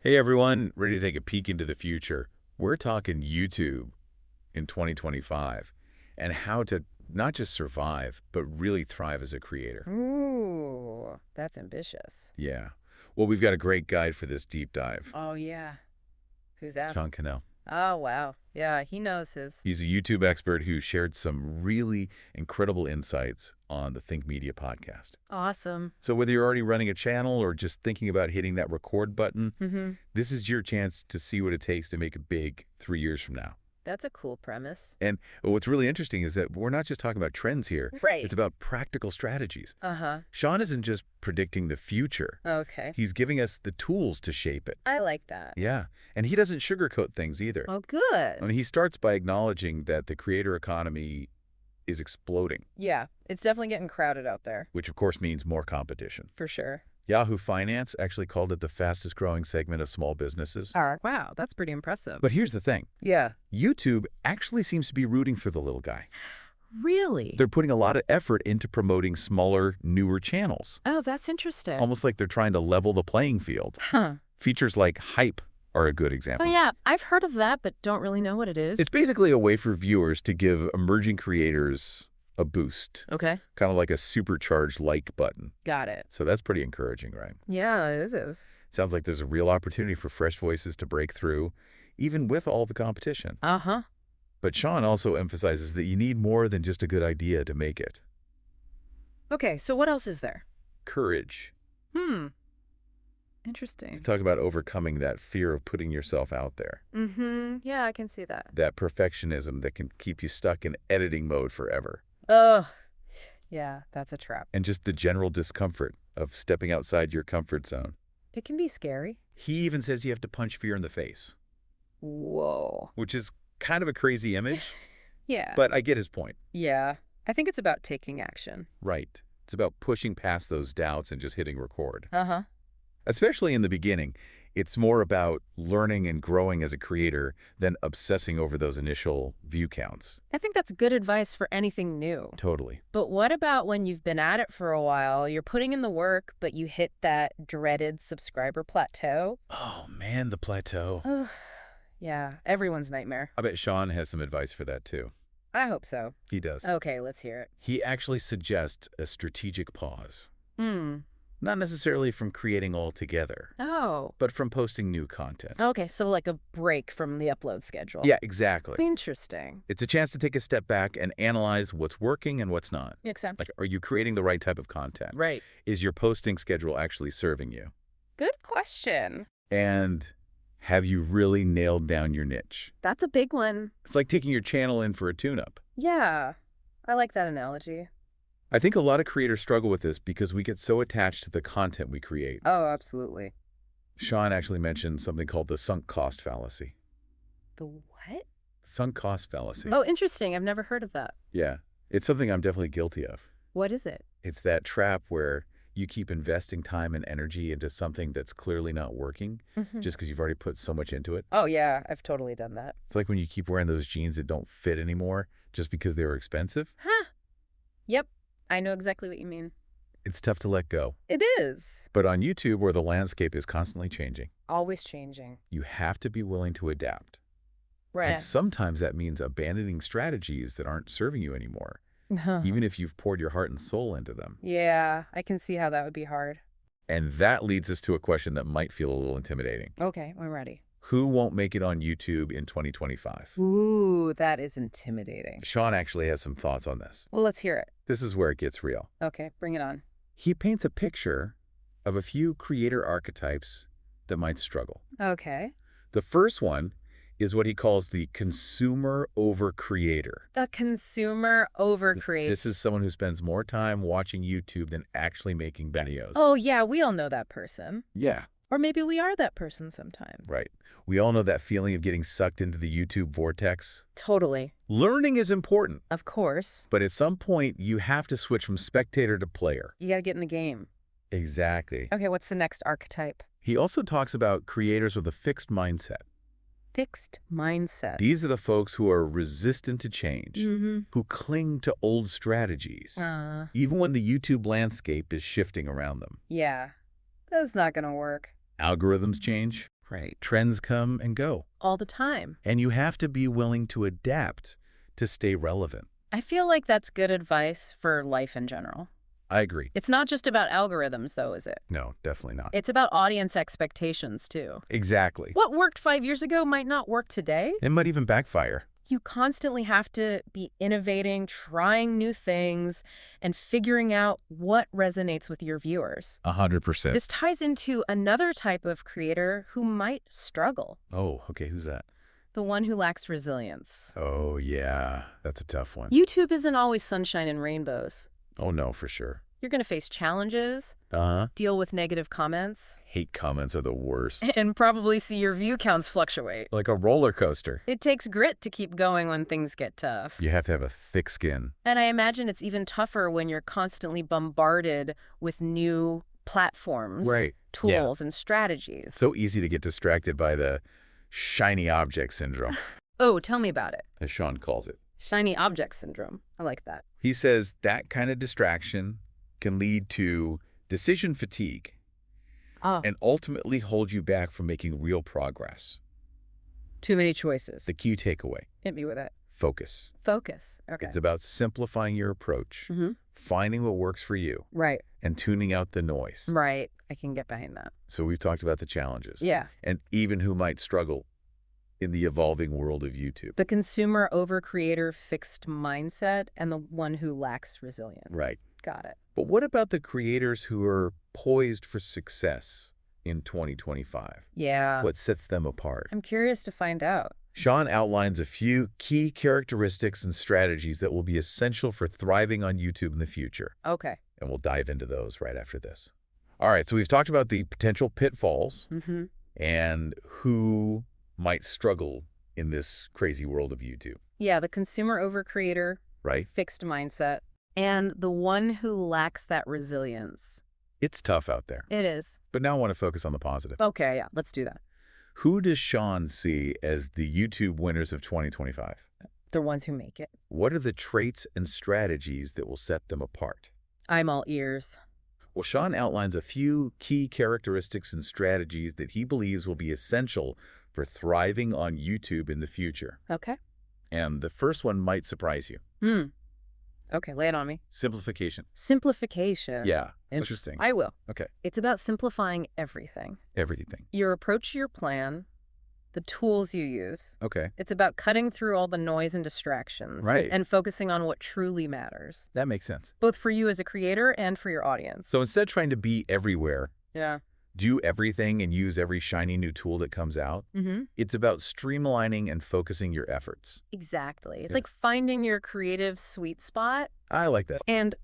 Hey everyone, ready to take a peek into the future? We're talking YouTube in 2025 and how to not just survive, but really thrive as a creator. Ooh, that's ambitious. Yeah. Well, we've got a great guide for this deep dive. Oh, yeah. Who's It's that? Sean Cannell. Oh, wow. Yeah, he knows his. He's a YouTube expert who shared some really incredible insights on the Think Media podcast. Awesome. So whether you're already running a channel or just thinking about hitting that record button, Mm-hmm. this is your chance to see what it takes to make it big 3 years from now. That's a cool premise. And what's really interesting is that we're not just talking about trends here. Right. It's about practical strategies. Uh-huh. Sean isn't just predicting the future. Okay. He's giving us the tools to shape it. I like that. Yeah. And he doesn't sugarcoat things either. Oh, good. I mean, he starts by acknowledging that the creator economy is exploding, Yeah, it's definitely getting crowded out there. which of course means more competition. For sure. Yahoo Finance actually called it the fastest growing segment of small businesses. Wow, that's pretty impressive. But here's the thing. Yeah. YouTube actually seems to be rooting for the little guy. Really? They're putting a lot of effort into promoting smaller, newer channels. Oh, that's interesting. Almost like they're trying to level the playing field. Huh. Features like Hype are a good example. Oh, yeah. I've heard of that, but don't really know what it is. It's basically a way for viewers to give emerging creators a boost, Okay. kind of like a supercharged like button. Got it. So that's pretty encouraging, right? Yeah, it is. Sounds like there's a real opportunity for fresh voices to break through, even with all the competition. Uh-huh. But Sean also emphasizes that you need more than just a good idea to make it. Okay, so what else is there? Courage. Interesting. He's talking about overcoming that fear of putting yourself out there. Mm-hmm. Yeah, I can see that. That perfectionism that can keep you stuck in editing mode forever. Ugh. Yeah, that's a trap. And just the general discomfort of stepping outside your comfort zone. It can be scary. He even says you have to punch fear in the face, Whoa. which is kind of a crazy image, Yeah. but I get his point. Yeah. I think it's about taking action. Right. It's about pushing past those doubts and just hitting record. Uh-huh. Especially in the beginning, it's more about learning and growing as a creator than obsessing over those initial view counts. I think that's good advice for anything new. Totally. But what about when you've been at it for a while, you're putting in the work, but you hit that dreaded subscriber plateau? Oh man, the plateau. Ugh. Yeah, everyone's nightmare. I bet Sean has some advice for that too. I hope so. He does. Okay, let's hear it. He actually suggests a strategic pause. Hmm. Not necessarily from creating altogether, Oh. but from posting new content. Okay, so like a break from the upload schedule. Yeah, exactly. Interesting. It's a chance to take a step back and analyze what's working and what's not. Except. Like, are you creating the right type of content? Right. Is your posting schedule actually serving you? Good question. And have you really nailed down your niche? That's a big one. It's like taking your channel in for a tune-up. Yeah, I like that analogy. I think a lot of creators struggle with this because we get so attached to the content we create. Oh, absolutely. Sean actually mentioned something called the sunk cost fallacy. The what? Sunk cost fallacy. Oh, interesting. I've never heard of that. Yeah, it's something I'm definitely guilty of. What is it? It's that trap where you keep investing time and energy into something that's clearly not working just because you've already put so much into it. Oh, yeah, I've totally done that. It's like when you keep wearing those jeans that don't fit anymore just because they were expensive. Huh. Yep, I know exactly what you mean. It's tough to let go. It is. But on YouTube, where the landscape is constantly changing, Always changing. you have to be willing to adapt. Right. And sometimes that means abandoning strategies that aren't serving you anymore, even if you've poured your heart and soul into them. Yeah, I can see how that would be hard. And that leads us to a question that might feel a little intimidating. Okay, I'm ready. Who won't make it on YouTube in 2025? Ooh, that is intimidating. Sean actually has some thoughts on this. Well, let's hear it. This is where it gets real. Okay, bring it on. He paints a picture of a few creator archetypes that might struggle. Okay. The first one is what he calls the consumer over creator. The consumer over creates. This is someone who spends more time watching YouTube than actually making videos. Oh, yeah, we all know that person. Yeah, Or maybe we are that person sometime. right. We all know that feeling of getting sucked into the YouTube vortex. Totally. Learning is important, Of course. but at some point you have to switch from spectator to player. You gotta get in the game. Exactly. Okay, what's the next archetype? He also talks about creators with a fixed mindset. Fixed mindset. These are the folks who are resistant to change, who cling to old strategies, even when the YouTube landscape is shifting around them. Yeah. That's not gonna work. Algorithms change, Right. Trends come and go. All the time. And you have to be willing to adapt to stay relevant. I feel like that's good advice for life in general. I agree. It's not just about algorithms, though, is it? No, definitely not. It's about audience expectations, too. Exactly. What worked 5 years ago might not work today. It might even backfire. You constantly have to be innovating, trying new things, and figuring out what resonates with your viewers. 100%. This ties into another type of creator who might struggle. Oh, okay. Who's that? The one who lacks resilience. Oh, yeah. That's a tough one. YouTube isn't always sunshine and rainbows. Oh, no, for sure. You're going to face challenges, Uh-huh. deal with negative comments, Hate comments are the worst. and probably see your view counts fluctuate. Like a roller coaster. It takes grit to keep going when things get tough. You have to have a thick skin. And I imagine it's even tougher when you're constantly bombarded with new platforms, Right. tools, and strategies. So easy to get distracted by the shiny object syndrome, Oh, tell me about it. as Sean calls it. Shiny object syndrome. I like that. He says that kind of distraction can lead to decision fatigue Oh, and ultimately hold you back from making real progress. too many choices. The key takeaway, Hit me with it. focus. Focus. Okay. It's about simplifying your approach, Mm-hmm. finding what works for you, Right. and tuning out the noise. Right. I can get behind that. So we've talked about the challenges. Yeah. And even who might struggle in the evolving world of YouTube. The consumer over creator fixed mindset and the one who lacks resilience. Right. Got it. But what about the creators who are poised for success in 2025? Yeah. What sets them apart? I'm curious to find out. Sean outlines a few key characteristics and strategies that will be essential for thriving on YouTube in the future. Okay. And we'll dive into those right after this. All right, so we've talked about the potential pitfalls Mm-hmm. and who might struggle in this crazy world of YouTube, Yeah, the consumer over creator, right? fixed mindset, and the one who lacks that resilience. It's tough out there. It is. But now I want to focus on the positive. Okay, yeah, let's do that. Who does Sean see as the YouTube winners of 2025? The ones who make it. What are the traits and strategies that will set them apart? I'm all ears. Well, Sean outlines a few key characteristics and strategies that he believes will be essential for thriving on YouTube in the future. Okay. And the first one might surprise you. Okay, lay it on me. Simplification. Simplification. Yeah, interesting. I will. Okay, It's about simplifying everything. everything. Your approach to your plan, the tools you use. Okay, It's about cutting through all the noise and distractions. Right. And focusing on what truly matters, that makes sense. both for you as a creator and for your audience. So instead of trying to be everywhere, Yeah. do everything and use every shiny new tool that comes out, Mm-hmm. it's about streamlining and focusing your efforts. Exactly. It's Yeah. like finding your creative sweet spot. I like that. And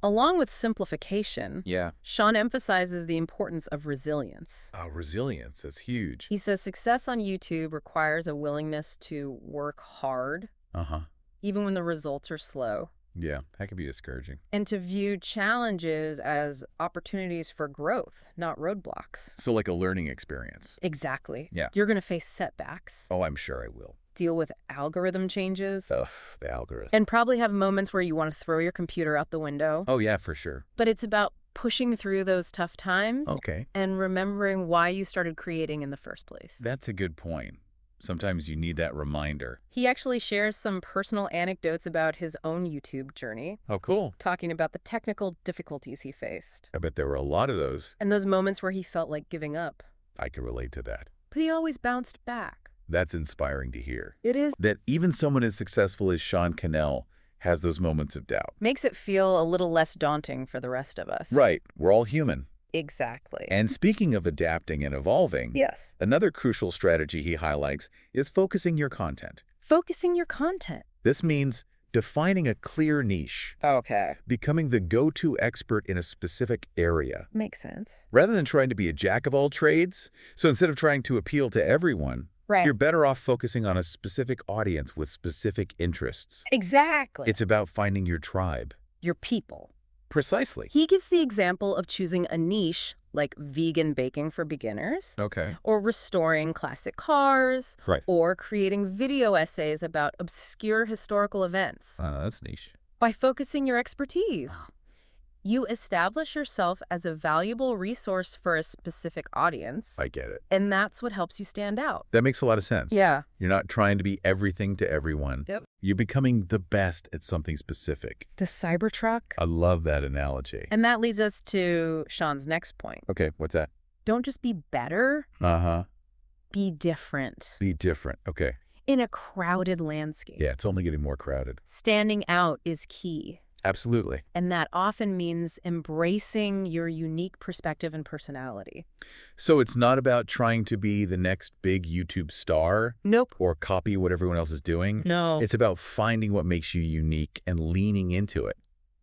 along with simplification, Yeah. Sean emphasizes the importance of resilience. Oh, resilience, that's huge. He says success on YouTube requires a willingness to work hard, Uh-huh. even when the results are slow, Yeah, that could be discouraging. and to view challenges as opportunities for growth, not roadblocks. So like a learning experience. Exactly. Yeah. You're going to face setbacks, Oh, I'm sure I will. deal with algorithm changes, Ugh, the algorithm. and probably have moments where you want to throw your computer out the window. Oh, yeah, for sure. But it's about pushing through those tough times Okay. and remembering why you started creating in the first place. That's a good point. Sometimes you need that reminder. He actually shares some personal anecdotes about his own YouTube journey, Oh, cool. talking about the technical difficulties he faced I bet there were a lot of those. and those moments where he felt like giving up. I can relate to that. But he always bounced back. That's inspiring to hear. It is. That even someone as successful as Sean Cannell has those moments of doubt. Makes it feel a little less daunting for the rest of us. Right. We're all human. Exactly. And speaking of adapting and evolving, Yes. another crucial strategy he highlights is focusing your content. Focusing your content. This means defining a clear niche, Okay. becoming the go-to expert in a specific area, Makes sense. rather than trying to be a jack of all trades. So instead of trying to appeal to everyone, Right. you're better off focusing on a specific audience with specific interests. Exactly. It's about finding your tribe. your people. Precisely. He gives the example of choosing a niche like vegan baking for beginners, Okay. or restoring classic cars, Right. or creating video essays about obscure historical events That's niche. by focusing your expertise. You establish yourself as a valuable resource for a specific audience, I get it. and that's what helps you stand out. That makes a lot of sense. Yeah. You're not trying to be everything to everyone. Yep. You're becoming the best at something specific. The Cybertruck. I love that analogy. And that leads us to Sean's next point. Okay, what's that? Don't just be better, Uh-huh. be different. Be different. Okay. In a crowded landscape. Yeah, it's only getting more crowded. Standing out is key. Absolutely. And that often means embracing your unique perspective and personality. So it's not about trying to be the next big YouTube star Nope. or copy what everyone else is doing. No. It's about finding what makes you unique and leaning into it.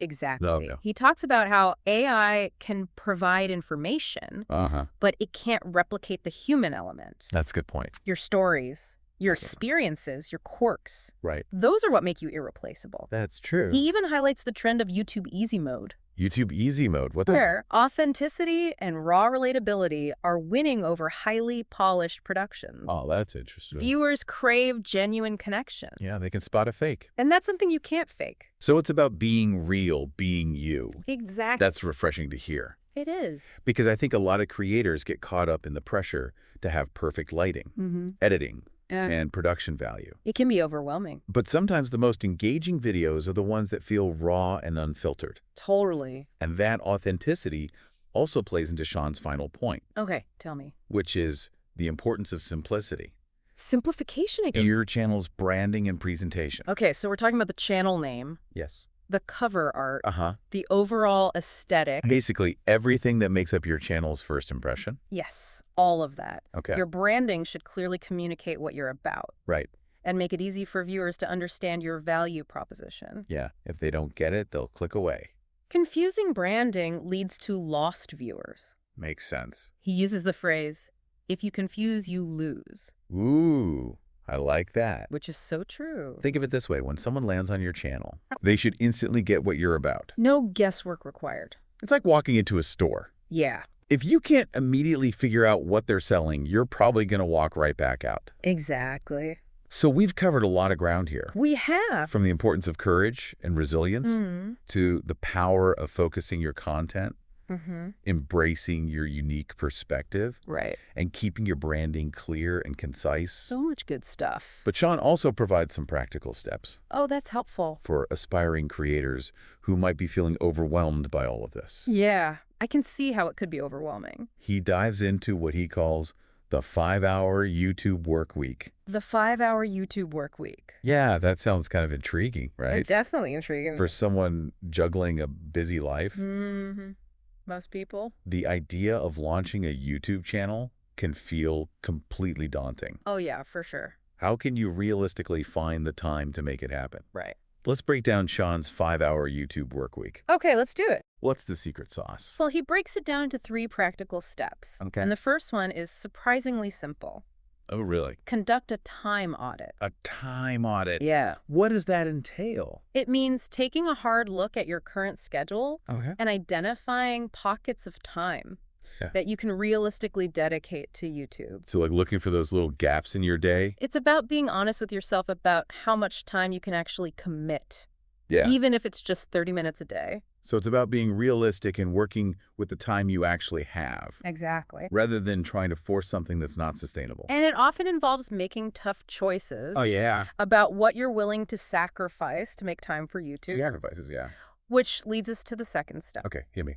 Exactly. No. He talks about how AI can provide information, Uh-huh. but it can't replicate the human element. That's a good point. Your stories, your experiences, your quirks. Right. Those are what make you irreplaceable. That's true. He even highlights the trend of YouTube Easy Mode, YouTube Easy Mode. What the? where authenticity and raw relatability are winning over highly polished productions. Oh, that's interesting. Viewers crave genuine connection. Yeah, they can spot a fake. And that's something you can't fake. So it's about being real, being you. Exactly. That's refreshing to hear. It is. Because I think a lot of creators get caught up in the pressure to have perfect lighting, Mm-hmm. editing, Yeah. and production value. It can be overwhelming. But sometimes the most engaging videos are the ones that feel raw and unfiltered. Totally. And that authenticity also plays into Sean's final point, Okay, tell me. which is the importance of simplicity Simplification in again. your channel's branding and presentation. Okay, so we're talking about the channel name, Yes. the cover art, Uh-huh. the overall aesthetic. Basically, everything that makes up your channel's first impression. Yes, all of that. Okay. Your branding should clearly communicate what you're about Right. and make it easy for viewers to understand your value proposition. Yeah. If they don't get it, they'll click away. Confusing branding leads to lost viewers. Makes sense. He uses the phrase, "If you confuse, you lose," Ooh, I like that. which is so true. Think of it this way. When someone lands on your channel, they should instantly get what you're about. No guesswork required. It's like walking into a store. Yeah, If you can't immediately figure out what they're selling, you're probably going to walk right back out. exactly. So we've covered a lot of ground here. We have. From the importance of courage and resilience Mm-hmm. to the power of focusing your content, Mm-hmm. embracing your unique perspective, Right. and keeping your branding clear and concise. So much good stuff. But Sean also provides some practical steps Oh, that's helpful. for aspiring creators who might be feeling overwhelmed by all of this. Yeah, I can see how it could be overwhelming. He dives into what he calls the 5-hour YouTube work week. The 5-hour YouTube work week. Yeah, that sounds kind of intriguing, right? Definitely intriguing. For someone juggling a busy life, Mm-hmm. Most people. the idea of launching a YouTube channel can feel completely daunting. Oh, yeah, for sure. How can you realistically find the time to make it happen? Right. Let's break down Sean's 5-hour YouTube work week. Okay, let's do it. What's the secret sauce? Well, he breaks it down into 3 practical steps. Okay. And the first one is surprisingly simple. Oh, really? Conduct a time audit. A time audit. Yeah. What does that entail? It means taking a hard look at your current schedule Okay. and identifying pockets of time Yeah. that you can realistically dedicate to YouTube. So like looking for those little gaps in your day? It's about being honest with yourself about how much time you can actually commit, Yeah. even if it's just 30 minutes a day. So it's about being realistic and working with the time you actually have, Exactly. rather than trying to force something that's not sustainable. And it often involves making tough choices Oh, yeah. about what you're willing to sacrifice to make time for YouTube, Sacrifices, yeah. which leads us to the second step. Okay, hit me.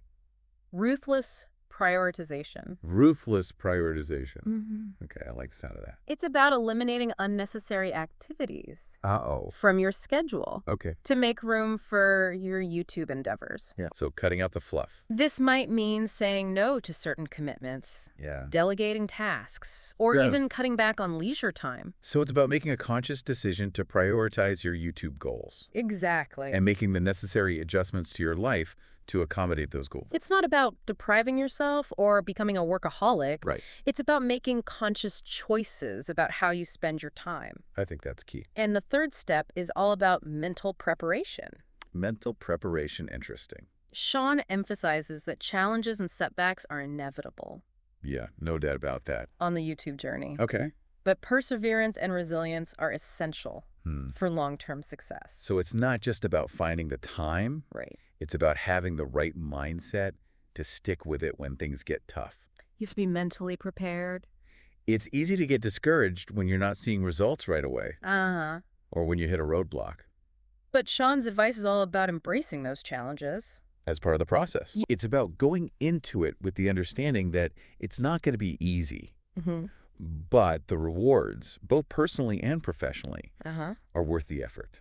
Ruthless prioritization. Ruthless prioritization. Mm-hmm. Okay, I like the sound of that. It's about eliminating unnecessary activities Uh-oh. from your schedule Okay. to make room for your YouTube endeavors. Yeah. So cutting out the fluff. This might mean saying no to certain commitments, Yeah. delegating tasks, or Yeah. even cutting back on leisure time. So it's about making a conscious decision to prioritize your YouTube goals Exactly. and making the necessary adjustments to your life to accommodate those goals. It's not about depriving yourself or becoming a workaholic. Right. It's about making conscious choices about how you spend your time. I think that's key. And the third step is all about mental preparation. Mental preparation, interesting. Sean emphasizes that challenges and setbacks are inevitable Yeah, no doubt about that. on the YouTube journey. Okay. But perseverance and resilience are essential for long-term success. So it's not just about finding the time. Right. It's about having the right mindset to stick with it when things get tough. You have to be mentally prepared. It's easy to get discouraged when you're not seeing results right away Uh-huh. or when you hit a roadblock. But Sean's advice is all about embracing those challenges. As part of the process. It's about going into it with the understanding that it's not going to be easy, but the rewards, both personally and professionally, are worth the effort.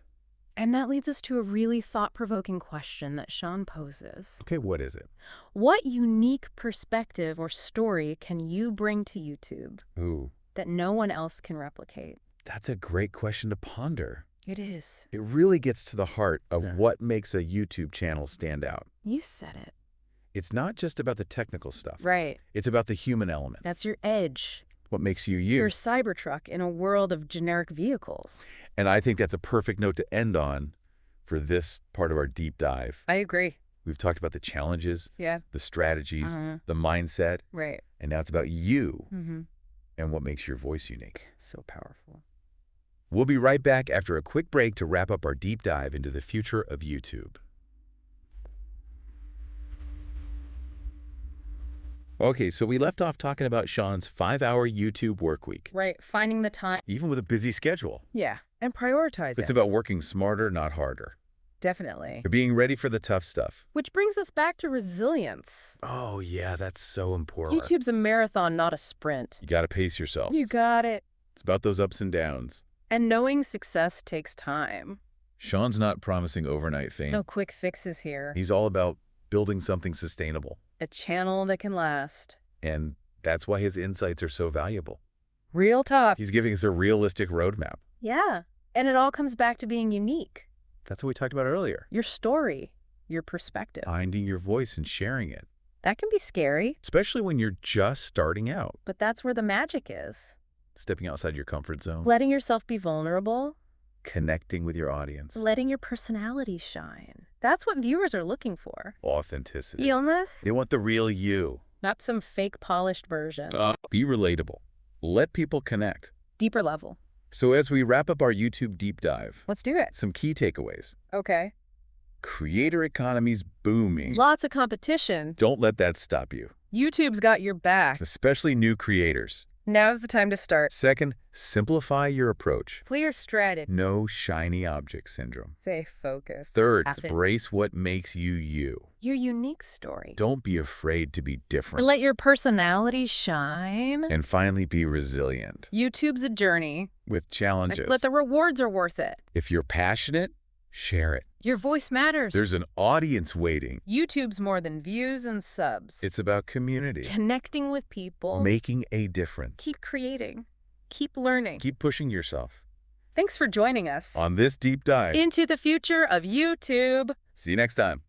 And that leads us to a really thought-provoking question that Sean poses. Okay, what is it? What unique perspective or story can you bring to YouTube Ooh, that no one else can replicate? that's a great question to ponder. It is. It really gets to the heart of what makes a YouTube channel stand out. You said it. It's not just about the technical stuff. Right. It's about the human element. That's your edge. What makes you you. Your Cybertruck in a world of generic vehicles. And I think that's a perfect note to end on for this part of our deep dive. I agree. We've talked about the challenges, Yeah. the strategies, the mindset, Right. and now it's about you and what makes your voice unique. So powerful. We'll be right back after a quick break to wrap up our deep dive into the future of YouTube. Okay, so we left off talking about Sean's 5-hour YouTube work week, Right. Finding the time. even with a busy schedule. Yeah. And prioritizing. It's about working smarter, not harder. Definitely. You're being ready for the tough stuff. Which brings us back to resilience. Oh, yeah, that's so important. YouTube's a marathon, not a sprint. You got to pace yourself. You got it. It's about those ups and downs. And knowing success takes time. Sean's not promising overnight fame. No quick fixes here. He's all about building something sustainable. A channel that can last. And that's why his insights are so valuable. Real tough. He's giving us a realistic roadmap. Yeah. And it all comes back to being unique. That's what we talked about earlier. Your story. Your perspective. Finding your voice and sharing it. That can be scary. Especially when you're just starting out. But that's where the magic is. Stepping outside your comfort zone. Letting yourself be vulnerable. Connecting with your audience. Letting your personality shine. That's what viewers are looking for. Authenticity. Realness. They want the real you. Not some fake polished version. Be relatable. Let people connect. Deeper level. So as we wrap up our YouTube deep dive, Let's do it. some key takeaways. Okay. Creator economy's booming. Lots of competition. Don't let that stop you, YouTube's got your back. especially new creators. Now's the time to start. Second, simplify your approach. Clear strategy. No shiny object syndrome. Stay focused. Third, Happen. embrace what makes you you. Your unique story. Don't be afraid to be different. Let your personality shine. And finally, be resilient YouTube's a journey. with challenges. But the rewards are worth it. If you're passionate, share it. Your voice matters. There's an audience waiting. YouTube's more than views and subs. It's about community. Connecting with people. Making a difference. Keep creating. Keep learning. Keep pushing yourself. Thanks for joining us On this deep dive. into the future of YouTube. See you next time.